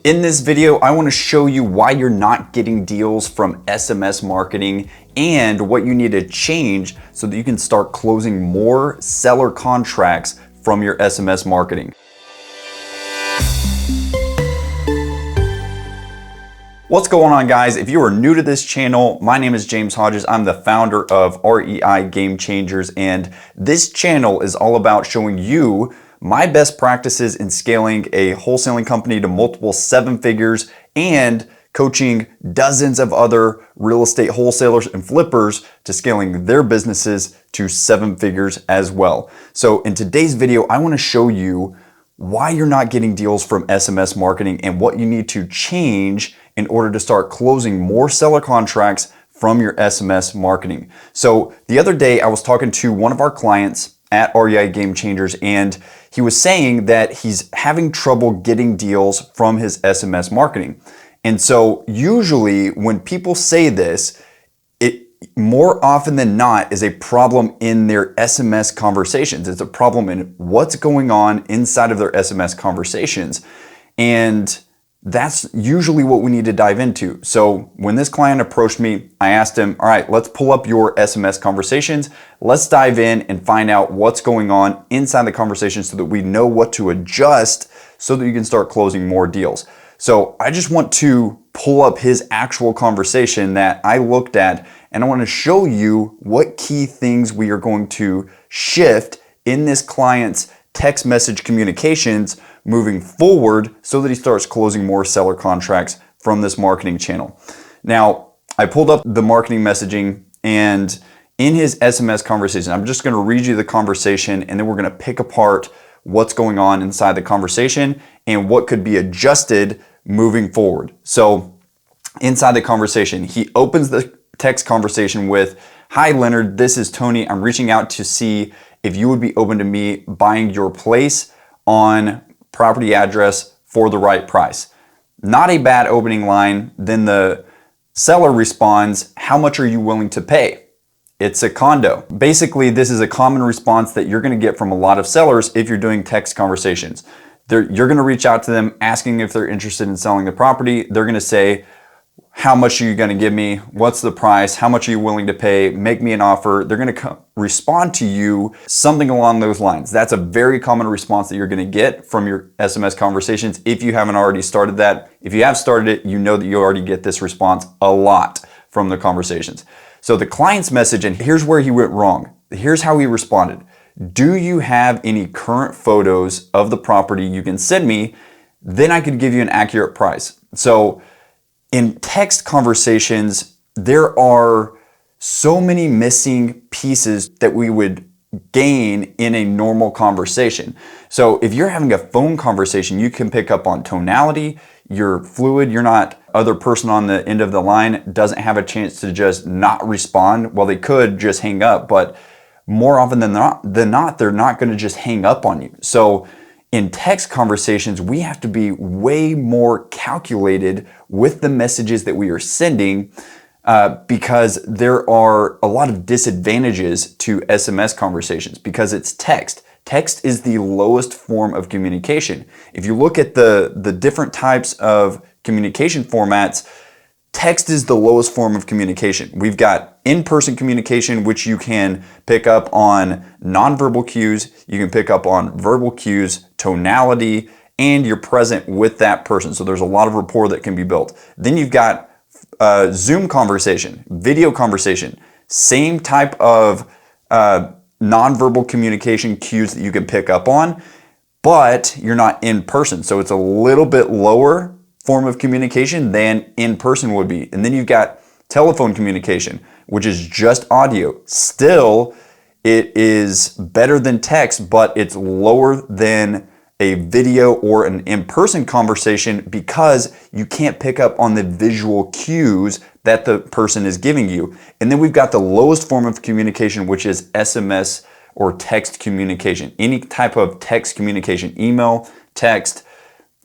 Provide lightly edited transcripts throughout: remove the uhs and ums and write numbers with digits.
In this video, I want to show you why you're not getting deals from SMS marketing and what you need to change so that you can start closing more seller contracts from your SMS marketing. What's going on, guys? If you are new to this channel, my name is James Hodges. I'm the founder of REI Game Changers, and this channel is all about showing you my best practices in scaling a wholesaling company to multiple seven figures and coaching dozens of other real estate wholesalers and flippers to scaling their businesses to seven figures as well. So in today's video, I want to show you why you're not getting deals from SMS marketing and what you need to change in order to start closing more seller contracts from your SMS marketing. So the other day I was talking to one of our clients at REI Game Changers, and he was saying that he's having trouble getting deals from his SMS marketing. And so usually when people say this, it more often than not is a problem in their SMS conversations. It's a problem in what's going on inside of their SMS conversations. And that's usually what we need to dive into. So when this client approached me, I asked him, all right, let's pull up your SMS conversations. Let's dive in and find out what's going on inside the conversation so that we know what to adjust so that you can start closing more deals. So I just want to pull up his actual conversation that I looked at, and I want to show you what key things we are going to shift in this client's text message communications moving forward so that he starts closing more seller contracts from this marketing channel. Now, I pulled up the marketing messaging, and in his SMS conversation, I'm just going to read you the conversation, and then we're going to pick apart what's going on inside the conversation and what could be adjusted moving forward. So inside the conversation, he opens the text conversation with, "Hi Leonard, this is Tony. I'm reaching out to see if you would be open to me buying your place on property address for the right price." Not a bad opening line. Then the seller responds, "How much are you willing to pay?" It's a condo. Basically, this is a common response that you're going to get from a lot of sellers if you're doing text conversations. You're going to reach out to them asking if they're interested in selling the property. They're going to say, "How much are you going to give me? What's the price? How much are you willing to pay? Make me an offer." They're going to respond to you something along those lines. That's a very common response that you're going to get from your SMS conversations if you haven't already started that. If you have started it, you know that you already get this response a lot from the conversations. So the client's message, and here's where he went wrong. Here's how he responded. "Do you have any current photos of the property you can send me? Then I could give you an accurate price." So in text conversations, there are so many missing pieces that we would gain in a normal conversation. So if you're having a phone conversation, you can pick up on tonality, you're fluid, you're not, other person on the end of the line doesn't have a chance to just not respond. Well, they could just hang up, but more often than not, they're not going to just hang up on you. So in text conversations, we have to be way more calculated with the messages that we are sending because there are a lot of disadvantages to SMS conversations because it's text. Text is the lowest form of communication. If you look at the different types of communication formats, text is the lowest form of communication. We've got in-person communication, which you can pick up on nonverbal cues, you can pick up on verbal cues, tonality, and you're present with that person. So there's a lot of rapport that can be built. Then you've got Zoom conversation, video conversation, same type of nonverbal communication cues that you can pick up on, but you're not in person. So it's a little bit lower form of communication than in person would be. And then you've got telephone communication, which is just audio. Still, it is better than text, but it's lower than a video or an in-person conversation because you can't pick up on the visual cues that the person is giving you. And then we've got the lowest form of communication, which is SMS or text communication. Any type of text communication, email, text,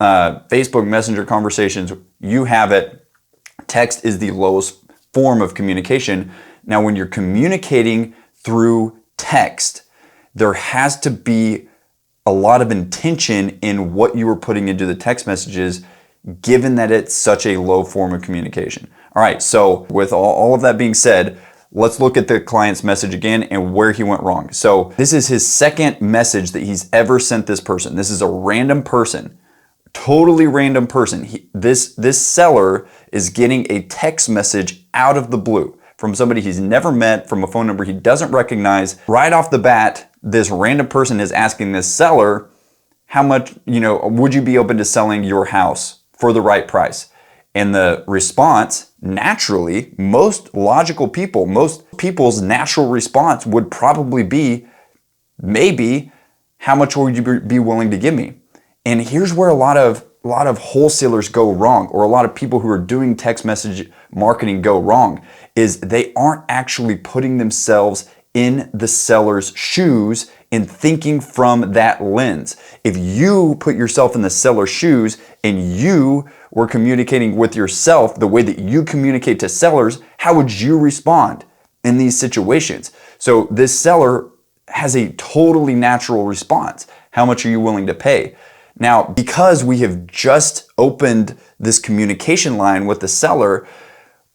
Facebook Messenger conversations, you have it. Text is the lowest form of communication. Now, when you're communicating through text, there has to be a lot of intention in what you are putting into the text messages. given that it's such a low form of communication. All right, so with all of that being said, let's look at the client's message again and where he went wrong. So this is his second message that he's ever sent this person. This is a random person, totally random person. This seller is getting a text message out of the blue from somebody he's never met, from a phone number he doesn't recognize. Right off the bat, this random person is asking this seller, how much, would you be open to selling your house for the right price? And the response, naturally, most people's natural response would probably be, maybe, how much would you be willing to give me? And here's where a lot of wholesalers go wrong, or a lot of people who are doing text message marketing go wrong, is they aren't actually putting themselves in the seller's shoes and thinking from that lens. If you put yourself in the seller's shoes and you were communicating with yourself the way that you communicate to sellers, how would you respond in these situations? So this seller has a totally natural response. How much are you willing to pay? Now, because we have just opened this communication line with the seller,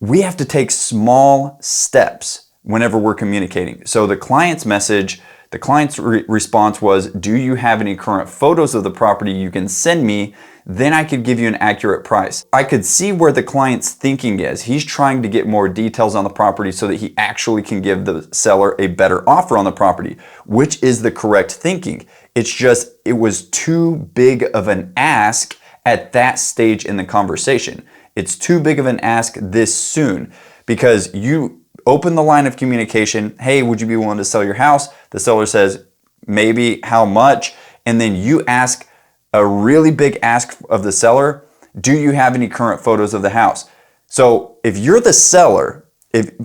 we have to take small steps whenever we're communicating. So the client's message, the client's response was, do you have any current photos of the property you can send me? Then I could give you an accurate price. I could see where the client's thinking is. He's trying to get more details on the property so that he actually can give the seller a better offer on the property, which is the correct thinking. It's just, it was too big of an ask at that stage in the conversation. It's too big of an ask this soon, because you open the line of communication. Hey, would you be willing to sell your house? The seller says, maybe, how much? And then you ask a really big ask of the seller, do you have any current photos of the house? So if you're the seller,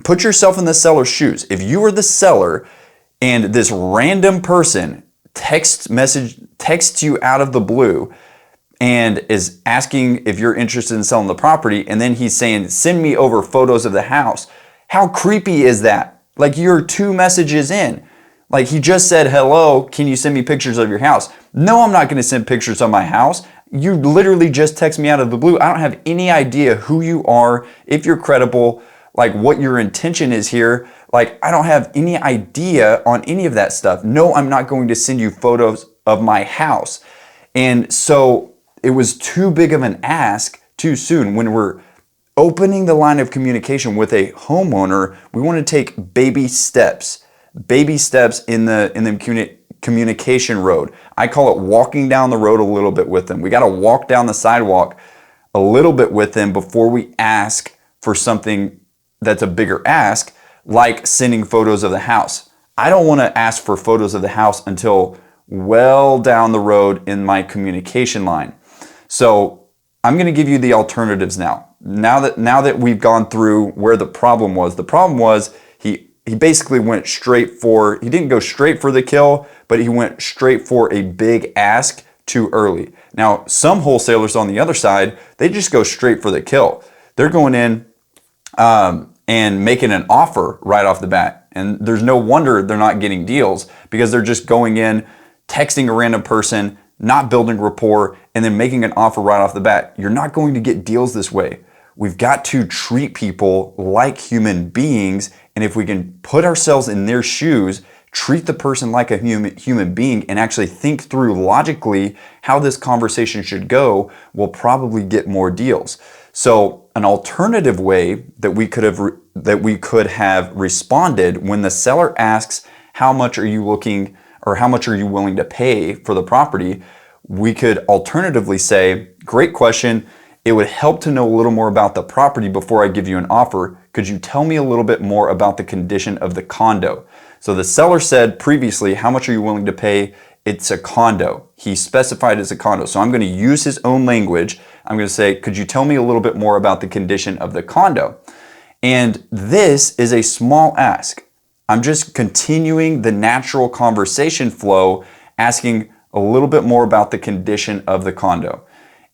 put yourself in the seller's shoes. If you were the seller and this random person texts you out of the blue and is asking if you're interested in selling the property, and then he's saying, send me over photos of the house. How creepy is that? Like, you're 2 messages in. Like, he just said, hello, can you send me pictures of your house? No, I'm not gonna send pictures of my house. You literally just text me out of the blue. I don't have any idea who you are, if you're credible, like what your intention is here. Like, I don't have any idea on any of that stuff. No, I'm not going to send you photos of my house. And so it was too big of an ask too soon. When we're opening the line of communication with a homeowner, we want to take baby steps in the communication road. I call it walking down the road a little bit with them. We got to walk down the sidewalk a little bit with them before we ask for something that's a bigger ask, like sending photos of the house. I don't want to ask for photos of the house until well down the road in my communication line. So I'm going to give you the alternatives now. Now that we've gone through where the problem was he basically went he didn't go straight for the kill, but he went straight for a big ask too early. Now, some wholesalers on the other side, they just go straight for the kill. They're going in and making an offer right off the bat. And there's no wonder they're not getting deals, because they're just going in, texting a random person, not building rapport, and then making an offer right off the bat. You're not going to get deals this way. We've got to treat people like human beings, and if we can put ourselves in their shoes, treat the person like a human being, and actually think through logically how this conversation should go, we'll probably get more deals. So an alternative way that we could have responded when the seller asks, how much are you looking, or how much are you willing to pay for the property? We could alternatively say, great question. It would help to know a little more about the property before I give you an offer. Could you tell me a little bit more about the condition of the condo? So the seller said previously, how much are you willing to pay? It's a condo. He specified as a condo. So I'm going to use his own language. I'm going to say, could you tell me a little bit more about the condition of the condo? And this is a small ask. I'm just continuing the natural conversation flow, asking a little bit more about the condition of the condo.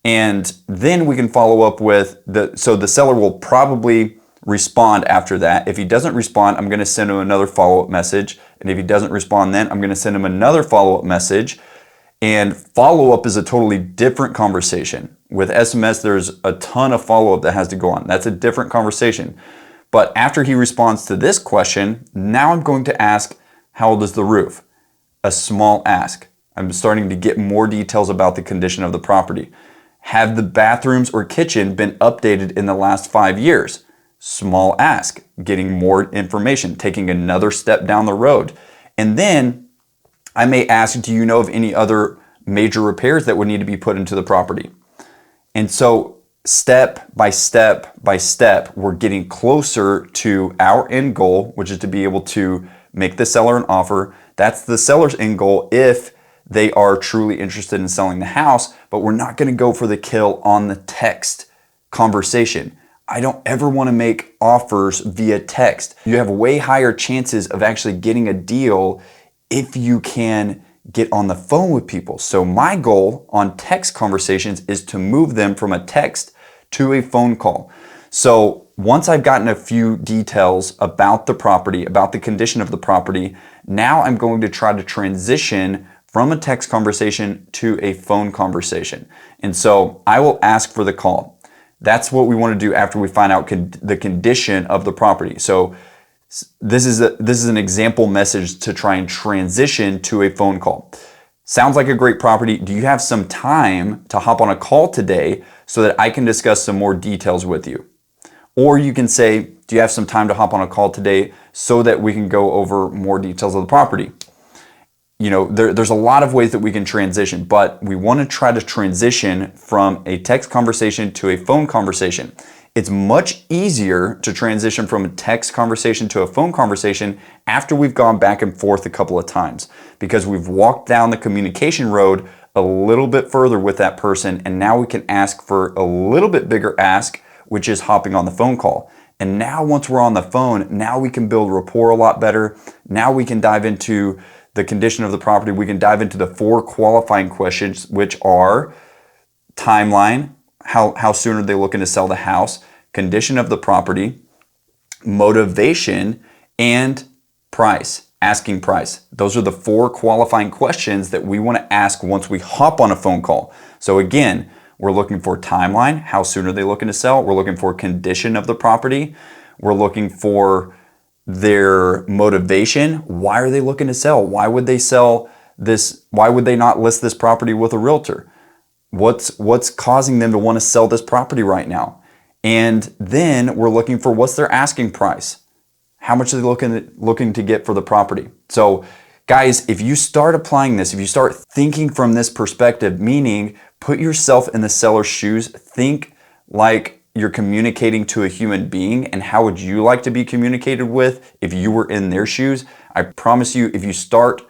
And then we can follow up with so the seller will probably respond after that. If he doesn't respond, I'm going to send him another follow-up message. And if he doesn't respond, then I'm going to send him another follow-up message. And follow-up is a totally different conversation. With SMS, there's a ton of follow-up that has to go on. That's a different conversation. But after he responds to this question, now I'm going to ask, how old is the roof? A small ask. I'm starting to get more details about the condition of the property. Have the bathrooms or kitchen been updated in the last 5 years? Small ask. Getting more information, taking another step down the road. And then I may ask, do you know of any other major repairs that would need to be put into the property? And so step by step by step, we're getting closer to our end goal, which is to be able to make the seller an offer. That's the seller's end goal if they are truly interested in selling the house, but we're not going to go for the kill on the text conversation. I don't ever want to make offers via text. You have way higher chances of actually getting a deal if you can get on the phone with people. So my goal on text conversations is to move them from a text to a phone call. So once I've gotten a few details about the property, about the condition of the property, now I'm going to try to transition from a text conversation to a phone conversation. And so I will ask for the call. That's what we want to do after we find out the condition of the property. So this is an example message to try and transition to a phone call. Sounds like a great property. Do you have some time to hop on a call today so that I can discuss some more details with you? Or you can say, do you have some time to hop on a call today so that we can go over more details of the property? You know, there's a lot of ways that we can transition, but we want to try to transition from a text conversation to a phone conversation. It's much easier to transition from a text conversation to a phone conversation after we've gone back and forth a couple of times, because we've walked down the communication road a little bit further with that person, and now we can ask for a little bit bigger ask, which is hopping on the phone call. And now once we're on the phone, now we can build rapport a lot better. Now we can dive into the condition of the property. We can dive into the 4 qualifying questions, which are timeline, how soon are they looking to sell the house, condition of the property, motivation, and price, asking price. Those are the 4 qualifying questions that we want to ask once we hop on a phone call. So again, we're looking for timeline, how soon are they looking to sell? We're looking for condition of the property. We're looking for their motivation. Why are they looking to sell? Why would they sell this? Why would they not list this property with a realtor? What's causing them to want to sell this property right now? And then we're looking for what's their asking price. How much are they looking to get for the property? So guys, if you start applying this, if you start thinking from this perspective, meaning put yourself in the seller's shoes, think like you're communicating to a human being, and how would you like to be communicated with if you were in their shoes? I promise you, if you start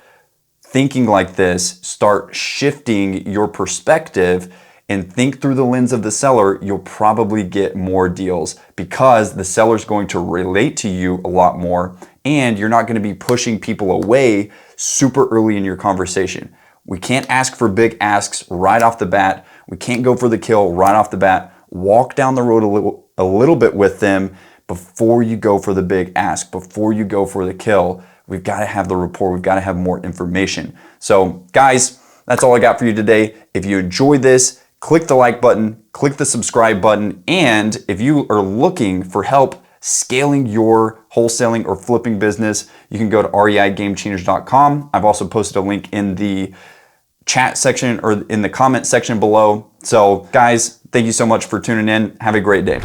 thinking like this, start shifting your perspective and think through the lens of the seller, you'll probably get more deals because the seller's going to relate to you a lot more, and you're not going to be pushing people away super early in your conversation. We can't ask for big asks right off the bat. We can't go for the kill right off the bat. Walk down the road a little bit with them before you go for the big ask, before you go for the kill. We've got to have the rapport. We've got to have more information. So guys, that's all I got for you today. If you enjoyed this, click the like button, click the subscribe button. And if you are looking for help scaling your wholesaling or flipping business, you can go to reigamechangers.com. I've also posted a link in the chat section or in the comment section below. So guys, thank you so much for tuning in. Have a great day.